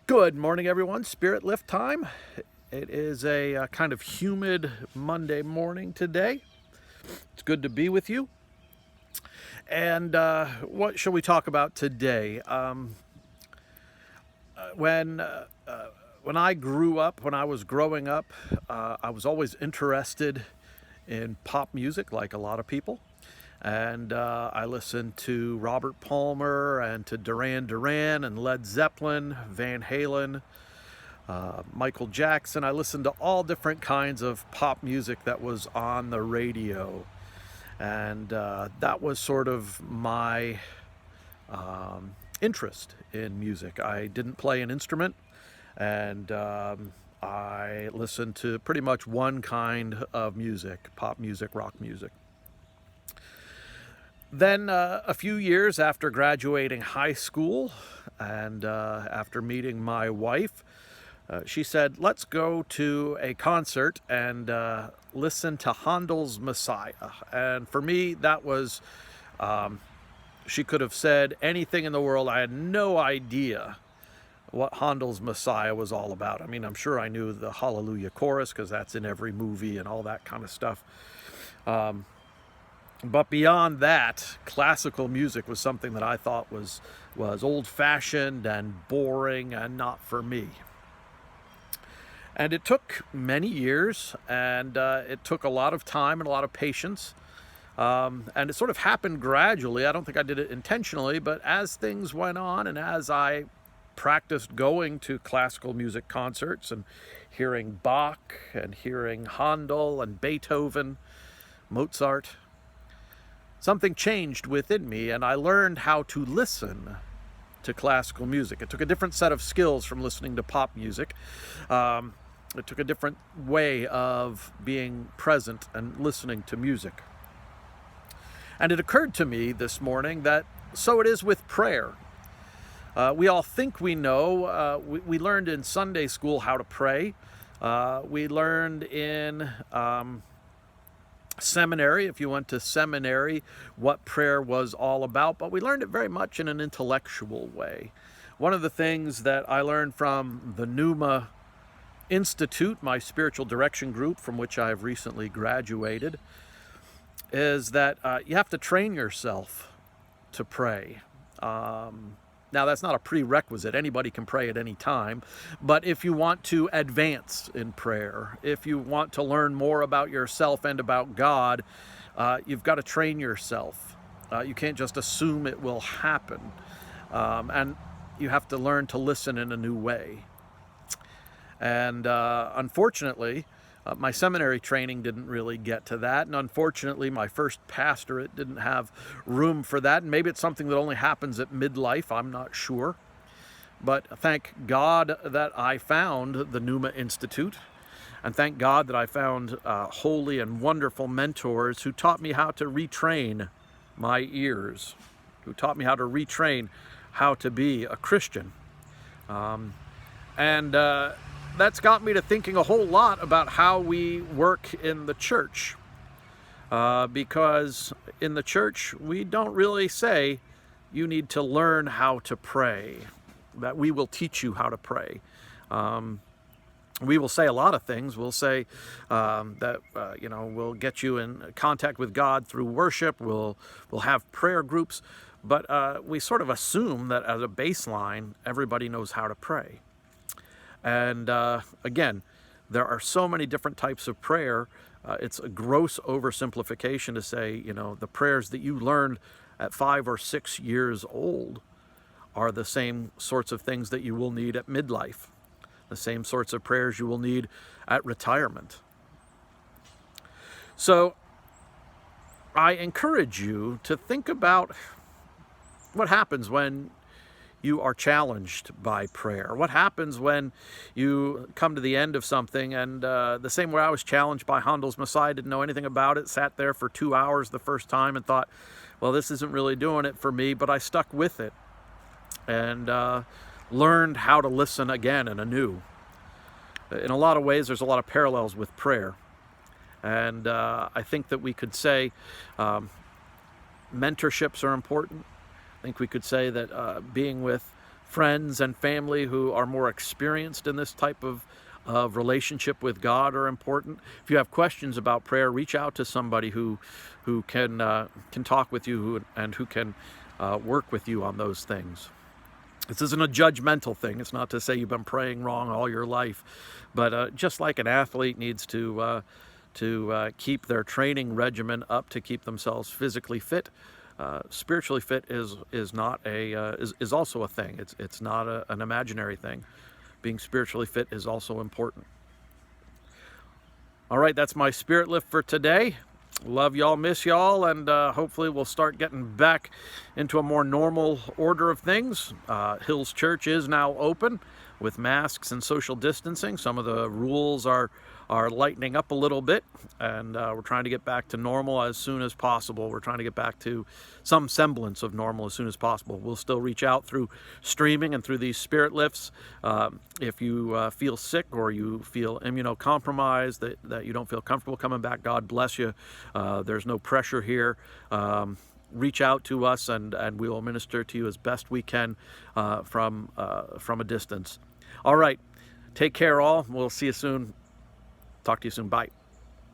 Good morning, everyone. Spirit lift time. It is a kind of humid Monday morning today. It's good to be with you. And what shall we talk about today? When when I grew up, when I was growing up, I was always interested in pop music, like a lot of people. And I listened to Robert Palmer and to Duran Duran and Led Zeppelin, Van Halen, Michael Jackson. I listened to all different kinds of pop music that was on the radio. And that was sort of my interest in music. I didn't play an instrument, and I listened to pretty much one kind of music: pop music, rock music. Then, a few years after graduating high school and after meeting my wife, she said, let's go to a concert and listen to Handel's Messiah. And for me, that was, she could have said anything in the world. I had no idea what Handel's Messiah was all about. I mean, I'm sure I knew the Hallelujah chorus because that's in every movie and all that kind of stuff. But beyond that, classical music was something that I thought was old-fashioned and boring and not for me. And it took many years, and it took a lot of time and a lot of patience. And it sort of happened gradually. I don't think I did it intentionally, but as things went on and as I practiced going to classical music concerts and hearing Bach and hearing Handel and Beethoven, Mozart, something changed within me, and I learned how to listen to classical music. It took a different set of skills from listening to pop music. It took a different way of being present and listening to music. And it occurred to me this morning that so it is with prayer. We all think we know. We learned in Sunday school how to pray. We learned in seminary, if you went to seminary, what prayer was all about, but we learned it very much in an intellectual way. One of the things that I learned from the Pneuma Institute, my spiritual direction group from which I have recently graduated, is that you have to train yourself to pray. Now, that's not a prerequisite. Anybody can pray at any time. But if you want to advance in prayer, if you want to learn more about yourself and about God, you've got to train yourself. You can't just assume it will happen. And you have to learn to listen in a new way. And unfortunately, my seminary training didn't really get to that. And unfortunately, my first pastorate didn't have room for that. And maybe it's something that only happens at midlife. I'm not sure. But thank God that I found the Pneuma Institute. And thank God that I found holy and wonderful mentors who taught me how to retrain my ears, who taught me how to retrain how to be a Christian. That's got me to thinking a whole lot about how we work in the church. Because in the church, we don't really say, you need to learn how to pray, that we will teach you how to pray. We will say a lot of things. We'll say that we'll get you in contact with God through worship. We'll have prayer groups. But we sort of assume that as a baseline, everybody knows how to pray. And again, there are so many different types of prayer. It's a gross oversimplification to say, the prayers that you learned at 5 or 6 years old are the same sorts of things that you will need at midlife, the same sorts of prayers you will need at retirement. So I encourage you to think about what happens when you are challenged by prayer. What happens when you come to the end of something, and the same way I was challenged by Handel's Messiah, didn't know anything about it, sat there for 2 hours the first time and thought, well, this isn't really doing it for me, but I stuck with it and learned how to listen again and anew. In a lot of ways, there's a lot of parallels with prayer. And I think that we could say mentorships are important. I think we could say that being with friends and family who are more experienced in this type of relationship with God are important. If you have questions about prayer, reach out to somebody who can talk with you and who can work with you on those things. This isn't a judgmental thing. It's not to say you've been praying wrong all your life, but just like an athlete needs to keep their training regimen up to keep themselves physically fit, spiritually fit is not is also a thing. It's not an imaginary thing. Being spiritually fit is also important. All right, that's my spirit lift for today. Love y'all, miss y'all, and hopefully we'll start getting back into a more normal order of things. Hills Church is now open with masks and social distancing. Some of the rules are lightening up a little bit, and we're trying to get back to normal as soon as possible. We're trying to get back to some semblance of normal as soon as possible. We'll still reach out through streaming and through these spirit lifts. If you feel sick or you feel immunocompromised, that you don't feel comfortable coming back, God bless you. There's no pressure here. Reach out to us, and we will minister to you as best we can from a distance. All right, take care all. We'll see you soon. Talk to you soon. Bye.